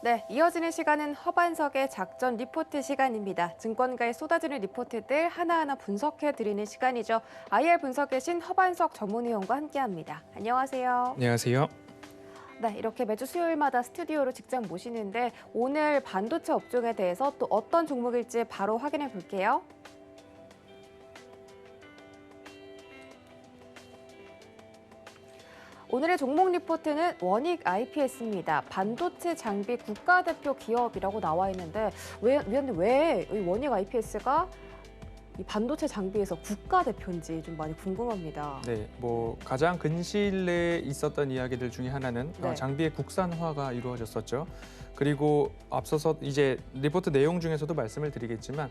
네, 이어지는 시간은 허반석의 작전 리포트 시간입니다. 증권가에 쏟아지는 리포트들 하나하나 분석해드리는 시간이죠. IR 분석의 신 허반석 전문위원과 함께합니다. 안녕하세요. 안녕하세요. 네, 이렇게 매주 수요일마다 스튜디오로 직접 모시는데 오늘 반도체 업종에 대해서 또 어떤 종목일지 바로 확인해 볼게요. 오늘의 종목 리포트는 원익 IPS입니다. 반도체 장비 국가대표 기업이라고 나와 있는데 왜 이 원익 IPS가 이 반도체 장비에서 국가대표인지 좀 많이 궁금합니다. 네, 가장 근시일 내에 있었던 이야기들 중에 하나는 네. 장비의 국산화가 이루어졌었죠. 그리고 앞서서 이제 리포트 내용 중에서도 말씀을 드리겠지만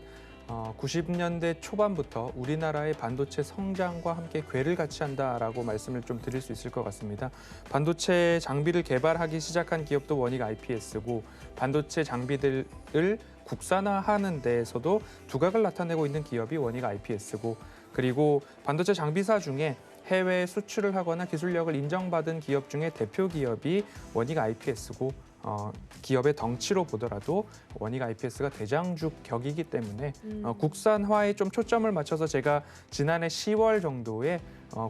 90년대 초반부터 우리나라의 반도체 성장과 함께 궤를 같이 한다라고 말씀을 좀 드릴 수 있을 것 같습니다. 반도체 장비를 개발하기 시작한 기업도 원익 IPS고 반도체 장비들을 국산화하는 데에서도 두각을 나타내고 있는 기업이 원익 IPS고 그리고 반도체 장비사 중에 해외 수출을 하거나 기술력을 인정받은 기업 중에 대표 기업이 원익 IPS고 기업의 덩치로 보더라도 원익 IPS가 대장주 격이기 때문에 국산화에 좀 초점을 맞춰서 제가 지난해 10월 정도에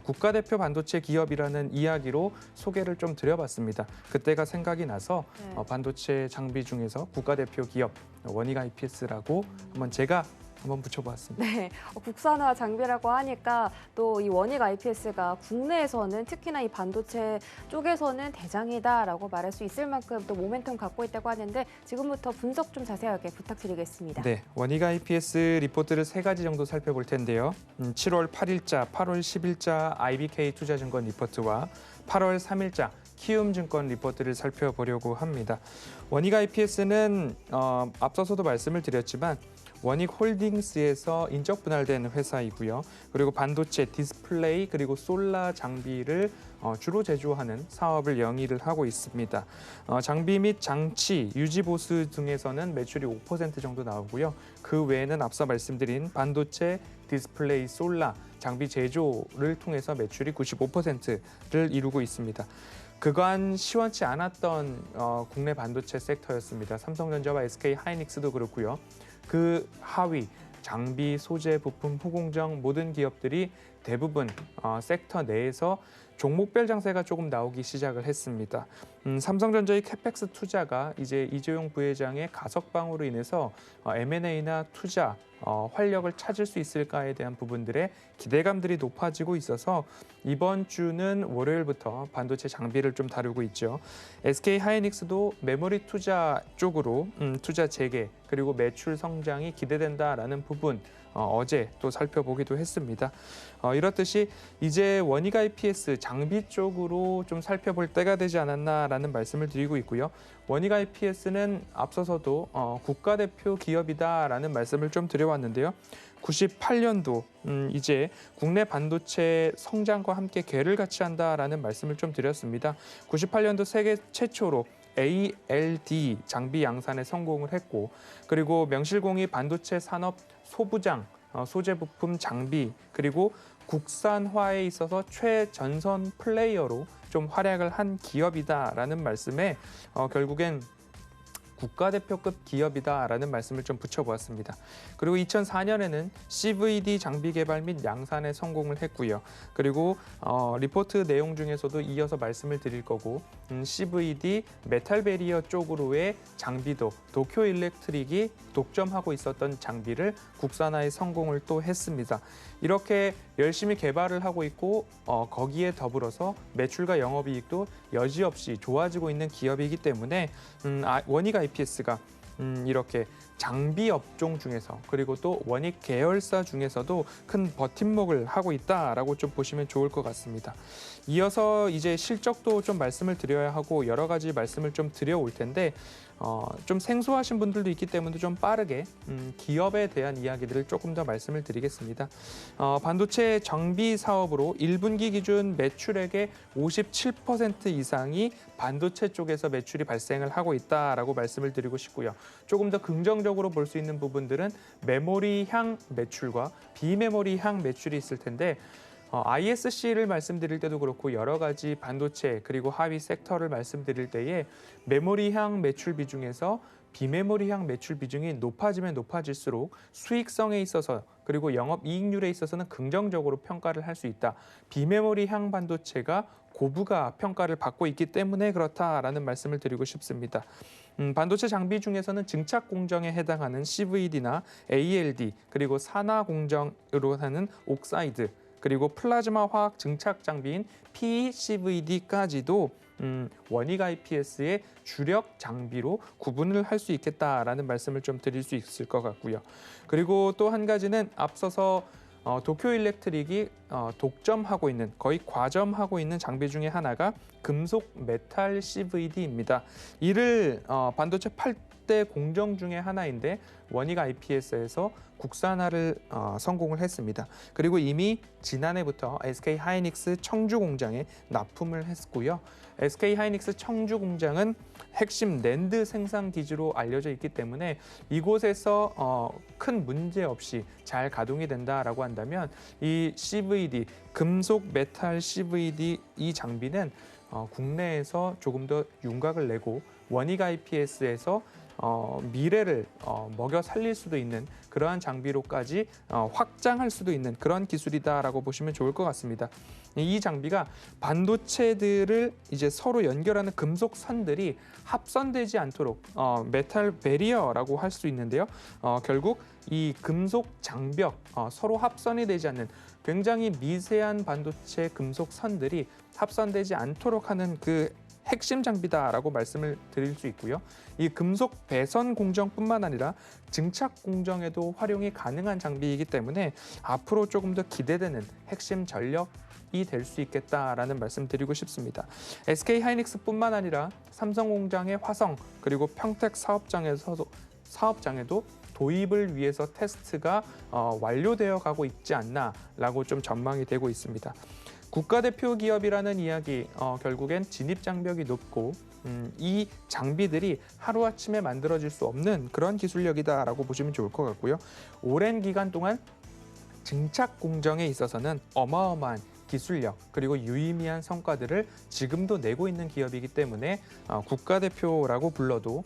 국가대표 반도체 기업이라는 이야기로 소개를 좀 드려봤습니다. 그때가 생각이 나서 네. 반도체 장비 중에서 국가대표 기업 원익 IPS라고 제가 한번 붙여보았습니다. 네, 국산화 장비라고 하니까 또 이 원익 IPS가 국내에서는 특히나 이 반도체 쪽에서는 대장이다라고 말할 수 있을 만큼 또 모멘텀 갖고 있다고 하는데 지금부터 분석 좀 자세하게 부탁드리겠습니다. 네, 원익 IPS 리포트를 3가지 정도 살펴볼 텐데요. 7월 8일자, 8월 10일자 IBK 투자증권 리포트와 8월 3일자 키움증권 리포트를 살펴보려고 합니다. 원익 IPS는 앞서서도 말씀을 드렸지만 원익홀딩스에서 인적 분할된 회사이고요. 그리고 반도체, 디스플레이, 그리고 솔라 장비를 주로 제조하는 사업을 영위를 하고 있습니다. 장비 및 장치, 유지 보수 등에서는 매출이 5% 정도 나오고요. 그 외에는 앞서 말씀드린 반도체, 디스플레이, 솔라 장비 제조를 통해서 매출이 95%를 이루고 있습니다. 그간 시원치 않았던 국내 반도체 섹터였습니다. 삼성전자와 SK 하이닉스도 그렇고요. 그 하위 장비, 소재, 부품, 후공정 모든 기업들이 대부분 섹터 내에서 종목별 장세가 조금 나오기 시작을 했습니다. 삼성전자의 캐펙스 투자가 이제 이재용 부회장의 가석방으로 인해서 M&A나 투자, 활력을 찾을 수 있을까에 대한 부분들의 기대감들이 높아지고 있어서 이번 주는 월요일부터 반도체 장비를 좀 다루고 있죠. SK 하이닉스도 메모리 투자 쪽으로 투자 재개 그리고 매출 성장이 기대된다라는 부분 어제 또 살펴보기도 했습니다. 이렇듯이 이제 원익 IPS 장비 쪽으로 좀 살펴볼 때가 되지 않았나라는 말씀을 드리고 있고요. 원익 IPS는 앞서서도 국가대표 기업이다라는 말씀을 좀 드려왔는데요. 98년도 이제 국내 반도체 성장과 함께 궤를 같이 한다라는 말씀을 좀 드렸습니다. 98년도 세계 최초로 ALD 장비 양산에 성공을 했고 그리고 명실공히 반도체 산업 소부장, 소재 부품 장비 그리고 국산화에 있어서 최전선 플레이어로 좀 활약을 한 기업이다라는 말씀에 결국엔 국가대표급 기업이다라는 말씀을 좀 붙여보았습니다. 그리고 2004년에는 CVD 장비 개발 및 양산에 성공을 했고요. 그리고 리포트 내용 중에서도 이어서 말씀을 드릴 거고 CVD 메탈 베리어 쪽으로의 장비도 도쿄 일렉트릭이 독점하고 있었던 장비를 국산화에 성공을 또 했습니다. 이렇게 열심히 개발을 하고 있고 거기에 더불어서 매출과 영업이익도 여지없이 좋아지고 있는 기업이기 때문에 원익 IPS가 이렇게 장비 업종 중에서 그리고 또 원익 계열사 중에서도 큰 버팀목을 하고 있다라고 좀 보시면 좋을 것 같습니다. 이어서 이제 실적도 좀 말씀을 드려야 하고 여러 가지 말씀을 좀 드려올 텐데 좀 생소하신 분들도 있기 때문에 좀 빠르게 기업에 대한 이야기들을 조금 더 말씀을 드리겠습니다. 반도체 장비 사업으로 1분기 기준 매출액의 57% 이상이 반도체 쪽에서 매출이 발생을 하고 있다라고 말씀을 드리고 싶고요. 조금 더 긍정적으로 볼 수 있는 부분들은 메모리 향 매출과 비메모리 향 매출이 있을 텐데 ISC를 말씀드릴 때도 그렇고 여러 가지 반도체 그리고 하위 섹터를 말씀드릴 때에 메모리향 매출 비중에서 비메모리향 매출 비중이 높아지면 높아질수록 수익성에 있어서 그리고 영업 이익률에 있어서는 긍정적으로 평가를 할 수 있다. 비메모리향 반도체가 고부가 평가를 받고 있기 때문에 그렇다라는 말씀을 드리고 싶습니다. 반도체 장비 중에서는 증착 공정에 해당하는 CVD나 ALD 그리고 산화 공정으로 하는 옥사이드 그리고 플라즈마 화학 증착 장비인 PECVD까지도 원익 IPS의 주력 장비로 구분을 할 수 있겠다라는 말씀을 좀 드릴 수 있을 것 같고요. 그리고 또 한 가지는 앞서서 도쿄 일렉트릭이 독점하고 있는 거의 과점하고 있는 장비 중에 하나가 금속 메탈 CVD입니다. 이를 반도체 8대 공정 중에 하나인데 원익 IPS에서 국산화를 성공을 했습니다. 그리고 이미 지난해부터 SK 하이닉스 청주 공장에 납품을 했고요. SK 하이닉스 청주 공장은 핵심 낸드 생산 기지로 알려져 있기 때문에 이곳에서 큰 문제 없이 잘 가동이 된다라고 한다면 이 CVD, 금속 메탈 CVD 이 장비는 국내에서 조금 더 윤곽을 내고 원익 IPS에서 미래를 먹여 살릴 수도 있는 그러한 장비로까지 확장할 수도 있는 그런 기술이다라고 보시면 좋을 것 같습니다. 이 장비가 반도체들을 이제 서로 연결하는 금속 선들이 합선되지 않도록 메탈 베리어라고 할 수 있는데요. 결국 이 금속 장벽 서로 합선이 되지 않는 굉장히 미세한 반도체 금속 선들이 합선되지 않도록 하는 그 핵심 장비다라고 말씀을 드릴 수 있고요. 이 금속 배선 공정뿐만 아니라 증착 공정에도 활용이 가능한 장비이기 때문에 앞으로 조금 더 기대되는 핵심 전력이 될 수 있겠다라는 말씀 드리고 싶습니다. SK 하이닉스뿐만 아니라 삼성 공장의 화성 그리고 평택 사업장에도 도입을 위해서 테스트가 완료되어 가고 있지 않나라고 좀 전망이 되고 있습니다. 국가대표 기업이라는 이야기 결국엔 진입 장벽이 높고 이 장비들이 하루아침에 만들어질 수 없는 그런 기술력이다라고 보시면 좋을 것 같고요. 오랜 기간 동안 증착 공정에 있어서는 어마어마한 기술력 그리고 유의미한 성과들을 지금도 내고 있는 기업이기 때문에 국가대표라고 불러도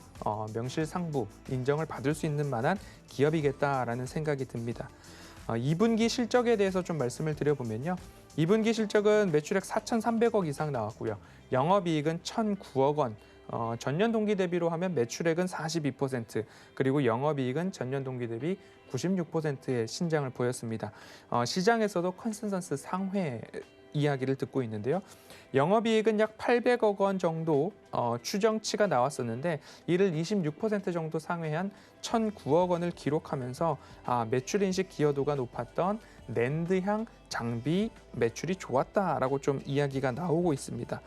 명실상부 인정을 받을 수 있는 만한 기업이겠다라는 생각이 듭니다. 2분기 실적에 대해서 좀 말씀을 드려보면요. 2분기 실적은 매출액 4,300억 이상 나왔고요. 영업이익은 1,009억 원. 전년 동기 대비로 하면 매출액은 42% 그리고 영업이익은 전년 동기 대비 96%의 신장을 보였습니다. 시장에서도 컨센서스 상회 이야기를 듣고 있는데요. 영업이익은 약 800억 원 정도 추정치가 나왔었는데 이를 26% 정도 상회한 1,009억 원을 기록하면서 매출 인식 기여도가 높았던 낸드향 장비 매출이 좋았다라고 좀 이야기가 나오고 있습니다.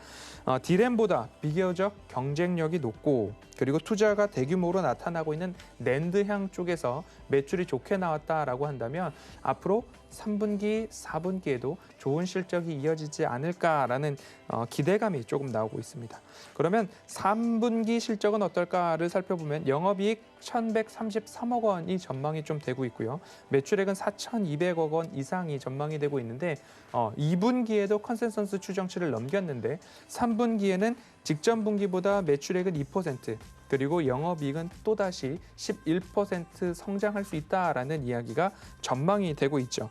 디램보다 비교적 경쟁력이 높고 그리고 투자가 대규모로 나타나고 있는 낸드향 쪽에서 매출이 좋게 나왔다라고 한다면 앞으로 3분기, 4분기에도 좋은 실적이 이어지지 않을까라는 기대감이 조금 나오고 있습니다. 그러면 3분기 실적은 어떨까를 살펴보면 영업이익 1,133억 원이 전망이 좀 되고 있고요. 매출액은 4,200억 원 이상이 전망이 되고 있는데 2분기에도 컨센서스 추정치를 넘겼는데 3분기에는 직전 분기보다 매출액은 2% 그리고 영업이익은 또다시 11% 성장할 수 있다라는 이야기가 전망이 되고 있죠.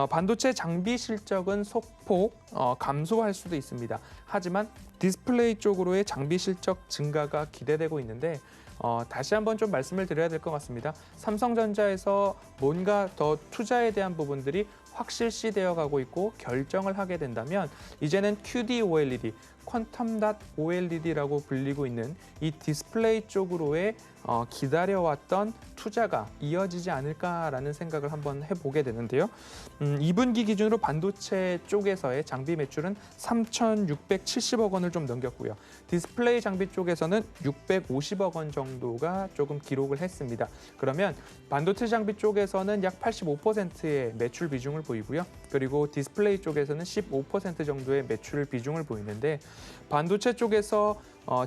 반도체 장비 실적은 소폭 감소할 수도 있습니다. 하지만 디스플레이 쪽으로의 장비 실적 증가가 기대되고 있는데 다시 한번 좀 말씀을 드려야 될 것 같습니다. 삼성전자에서 뭔가 더 투자에 대한 부분들이 확실시되어 가고 있고 결정을 하게 된다면 이제는 QD-OLED, 퀀텀 닷 OLED라고 불리고 있는 이 디스플레이 쪽으로의 기다려왔던 투자가 이어지지 않을까라는 생각을 한번 해보게 되는데요. 2분기 기준으로 반도체 쪽에서의 장비 매출은 3,670억 원을 좀 넘겼고요. 디스플레이 장비 쪽에서는 650억 원 정도가 조금 기록을 했습니다. 그러면 반도체 장비 쪽에서는 약 85%의 매출 비중을 보이고요. 그리고 디스플레이 쪽에서는 15% 정도의 매출 비중을 보이는데 반도체 쪽에서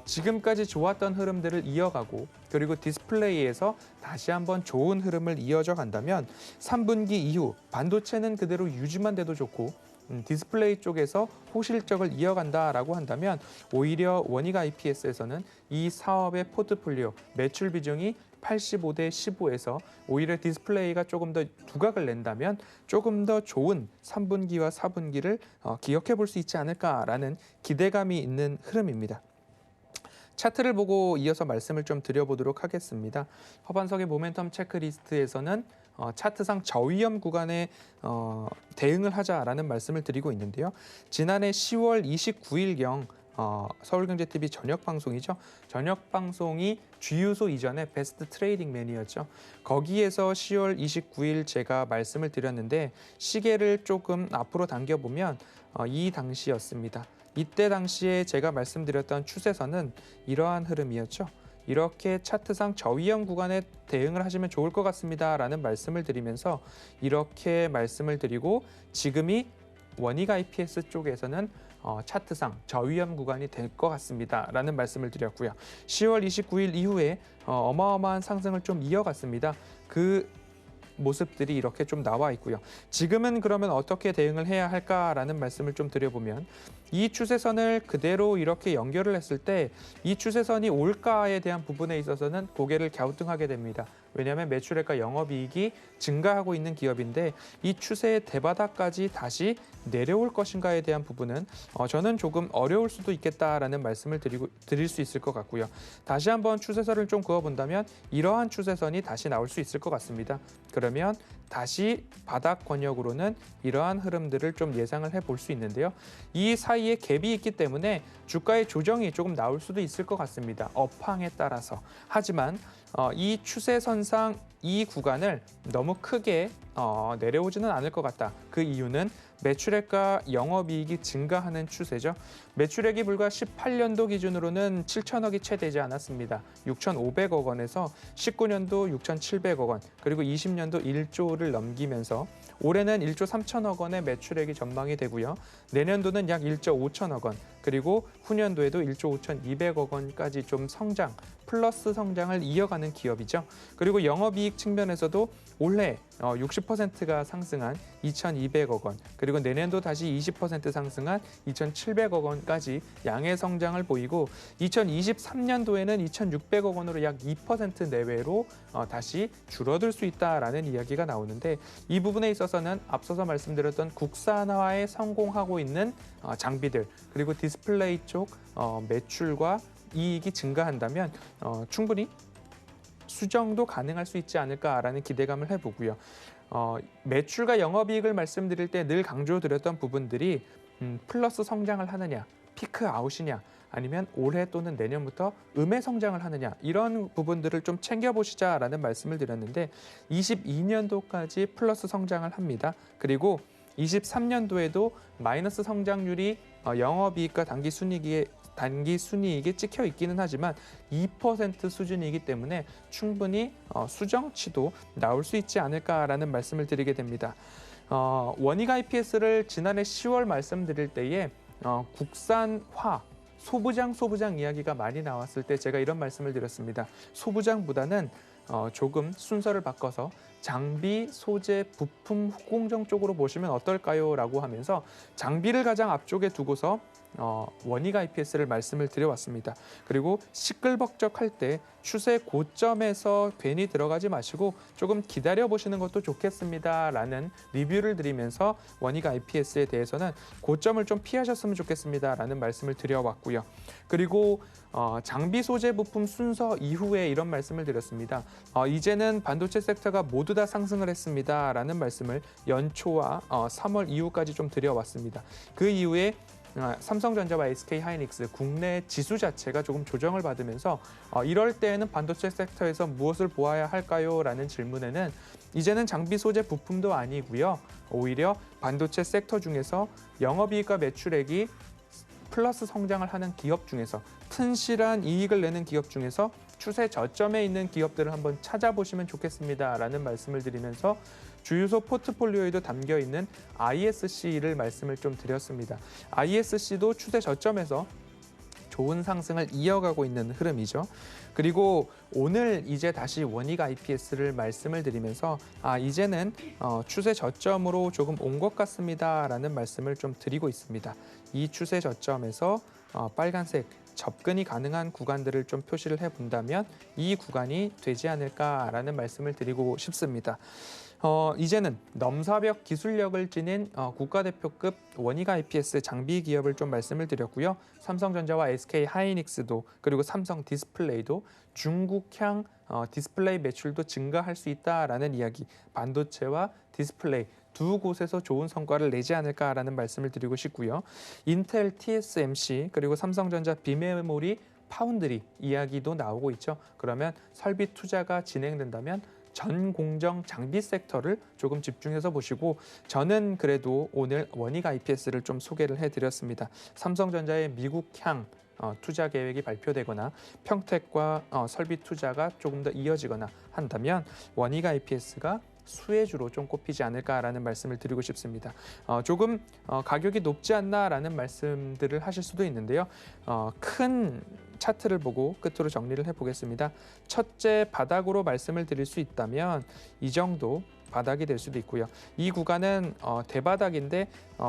지금까지 좋았던 흐름들을 이어가고 그리고 디스플레이에서 다시 한번 좋은 흐름을 이어져 간다면 3분기 이후 반도체는 그대로 유지만 돼도 좋고 디스플레이 쪽에서 호실적을 이어간다라고 한다면 오히려 원익 IPS에서는 이 사업의 포트폴리오 매출 비중이 85대 15에서 오히려 디스플레이가 조금 더 두각을 낸다면 조금 더 좋은 3분기와 4분기를 기억해 볼 수 있지 않을까라는 기대감이 있는 흐름입니다. 차트를 보고 이어서 말씀을 좀 드려보도록 하겠습니다. 허반석의 모멘텀 체크리스트에서는 차트상 저위험 구간에 대응을 하자라는 말씀을 드리고 있는데요. 지난해 10월 29일경 서울경제TV 저녁 방송이죠. 저녁 방송이 주유소 이전에 베스트 트레이딩 맨이었죠. 거기에서 10월 29일 제가 말씀을 드렸는데 시계를 조금 앞으로 당겨보면 이 당시였습니다. 이때 당시에 제가 말씀드렸던 추세선은 이러한 흐름이었죠. 이렇게 차트상 저위험 구간에 대응을 하시면 좋을 것 같습니다라는 말씀을 드리면서 이렇게 말씀을 드리고 지금이 원익 IPS 쪽에서는 차트상 저위험 구간이 될 것 같습니다라는 말씀을 드렸고요. 10월 29일 이후에 어마어마한 상승을 좀 이어갔습니다. 그 모습들이 이렇게 좀 나와 있고요. 지금은 그러면 어떻게 대응을 해야 할까라는 말씀을 좀 드려보면 이 추세선을 그대로 이렇게 연결을 했을 때 이 추세선이 올가에 대한 부분에 있어서는 고개를 갸우뚱하게 됩니다. 왜냐하면 매출액과 영업이익이 증가하고 있는 기업인데 이 추세의 대바닥까지 다시 내려올 것인가에 대한 부분은 저는 조금 어려울 수도 있겠다라는 말씀을 드릴 수 있을 것 같고요. 다시 한번 추세선을 좀 그어본다면 이러한 추세선이 다시 나올 수 있을 것 같습니다. 그러면 다시 바닥 권역으로는 이러한 흐름들을 좀 예상을 해볼 수 있는데요. 이 사이에 갭이 있기 때문에 주가의 조정이 조금 나올 수도 있을 것 같습니다. 업황에 따라서. 하지만 이 추세선상 이 구간을 너무 크게 내려오지는 않을 것 같다. 그 이유는 매출액과 영업이익이 증가하는 추세죠. 매출액이 불과 18년도 기준으로는 7천억이 채 되지 않았습니다. 6,500억 원에서 19년도 6,700억 원, 그리고 20년도 1조를 넘기면서 올해는 1조 3천억 원의 매출액이 전망이 되고요. 내년도는 약 1조 5천억 원, 그리고 후년도에도 1조 5,200억 원까지 좀 성장, 플러스 성장을 이어가는 기업이죠. 그리고 영업이익 측면에서도 올해 60%가 상승한 2,200억 원, 그리고 내년도 다시 20% 상승한 2,700억 원까지 양의 성장을 보이고 2023년도에는 2,600억 원으로 약 2% 내외로 다시 줄어들 수 있다라는 이야기가 나오는데 이 부분에 있어서는 앞서서 말씀드렸던 국산화에 성공하고 있는 장비들 그리고 디스플레이 쪽 매출과 이익이 증가한다면 충분히 수정도 가능할 수 있지 않을까라는 기대감을 해보고요. 매출과 영업이익을 말씀드릴 때 늘 강조드렸던 부분들이 플러스 성장을 하느냐, 피크 아웃이냐, 아니면 올해 또는 내년부터 음의 성장을 하느냐 이런 부분들을 좀 챙겨보시자라는 말씀을 드렸는데 22년도까지 플러스 성장을 합니다. 그리고 23년도에도 마이너스 성장률이 영업이익과 단기 순이익에 찍혀 있기는 하지만 2% 수준이기 때문에 충분히 수정치도 나올 수 있지 않을까라는 말씀을 드리게 됩니다. 원익 IPS를 지난해 10월 말씀드릴 때에 국산화 소부장 이야기가 많이 나왔을 때 제가 이런 말씀을 드렸습니다. 소부장보다는 조금 순서를 바꿔서 장비, 소재, 부품, 후공정 쪽으로 보시면 어떨까요? 라고 하면서 장비를 가장 앞쪽에 두고서 원익 IPS를 말씀을 드려왔습니다. 그리고 시끌벅적할 때 추세 고점에서 괜히 들어가지 마시고 조금 기다려 보시는 것도 좋겠습니다라는 리뷰를 드리면서 원익 IPS에 대해서는 고점을 좀 피하셨으면 좋겠습니다라는 말씀을 드려왔고요. 그리고 장비, 소재, 부품 순서 이후에 이런 말씀을 드렸습니다. 이제는 반도체 섹터가 모두 다 상승을 했습니다라는 말씀을 연초와 3월 이후까지 좀 드려왔습니다. 그 이후에 삼성전자와 SK하이닉스 국내 지수 자체가 조금 조정을 받으면서 이럴 때에는 반도체 섹터에서 무엇을 보아야 할까요? 라는 질문에는 이제는 장비, 소재, 부품도 아니고요. 오히려 반도체 섹터 중에서 영업이익과 매출액이 플러스 성장을 하는 기업 중에서 튼실한 이익을 내는 기업 중에서 추세 저점에 있는 기업들을 한번 찾아보시면 좋겠습니다라는 말씀을 드리면서 주유소 포트폴리오에도 담겨 있는 ISC를 말씀을 좀 드렸습니다. ISC도 추세 저점에서 좋은 상승을 이어가고 있는 흐름이죠. 그리고 오늘 이제 다시 원익 IPS를 말씀을 드리면서 이제는 추세 저점으로 조금 온 것 같습니다라는 말씀을 좀 드리고 있습니다. 이 추세 저점에서 빨간색 접근이 가능한 구간들을 좀 표시를 해본다면 이 구간이 되지 않을까라는 말씀을 드리고 싶습니다. 이제는 넘사벽 기술력을 지닌 국가대표급 원익 IPS 장비 기업을 좀 말씀을 드렸고요. 삼성전자와 SK 하이닉스도 그리고 삼성 디스플레이도 중국향 디스플레이 매출도 증가할 수 있다라는 이야기, 반도체와 디스플레이 두 곳에서 좋은 성과를 내지 않을까라는 말씀을 드리고 싶고요. 인텔, TSMC 그리고 삼성전자 비메모리, 파운드리 이야기도 나오고 있죠. 그러면 설비 투자가 진행된다면 전 공정 장비 섹터를 조금 집중해서 보시고 저는 그래도 오늘 원익 IPS를 좀 소개를 해드렸습니다. 삼성전자의 미국향 투자 계획이 발표되거나 평택과 설비 투자가 조금 더 이어지거나 한다면 원익 IPS가 수혜주로 좀 꼽히지 않을까라는 말씀을 드리고 싶습니다. 조금 가격이 높지 않나라는 말씀들을 하실 수도 있는데요. 큰 차트를 보고 끝으로 정리를 해보겠습니다. 첫째 바닥으로 말씀을 드릴 수 있다면 이 정도 바닥이 될 수도 있고요. 이 구간은 대바닥인데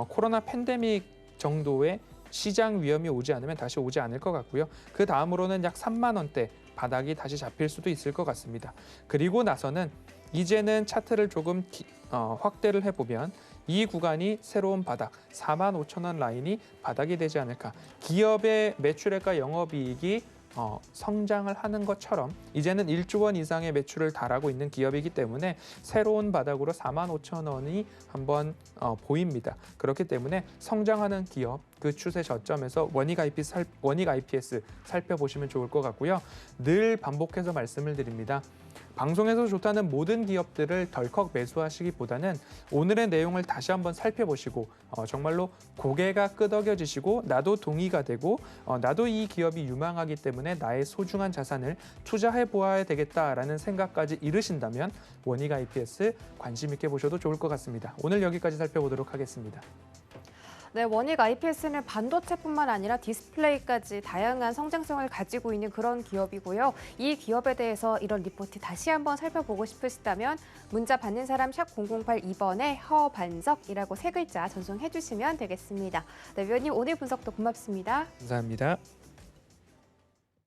코로나 팬데믹 정도의 시장 위험이 오지 않으면 다시 오지 않을 것 같고요. 그 다음으로는 약 3만 원대 바닥이 다시 잡힐 수도 있을 것 같습니다. 그리고 나서는 이제는 차트를 조금 확대를 해보면 이 구간이 새로운 바닥 4만 5천 원 라인이 바닥이 되지 않을까. 기업의 매출액과 영업이익이 성장을 하는 것처럼 이제는 1조 원 이상의 매출을 달하고 있는 기업이기 때문에 새로운 바닥으로 4만 5천 원이 한번 보입니다. 그렇기 때문에 성장하는 기업 그 추세 저점에서 원익 IPS 살펴보시면 좋을 것 같고요. 늘 반복해서 말씀을 드립니다. 방송에서 좋다는 모든 기업들을 덜컥 매수하시기보다는 오늘의 내용을 다시 한번 살펴보시고 정말로 고개가 끄덕여지시고 나도 동의가 되고 나도 이 기업이 유망하기 때문에 나의 소중한 자산을 투자해 보아야 되겠다라는 생각까지 이르신다면 원익 IPS 관심 있게 보셔도 좋을 것 같습니다. 오늘 여기까지 살펴보도록 하겠습니다. 네, 원익 IPS는 반도체뿐만 아니라 디스플레이까지 다양한 성장성을 가지고 있는 그런 기업이고요. 이 기업에 대해서 이런 리포트 다시 한번 살펴보고 싶으시다면 문자 받는 사람 샵 0082번에 허반석이라고 3글자 전송해 주시면 되겠습니다. 네, 위원님 오늘 분석도 고맙습니다. 감사합니다.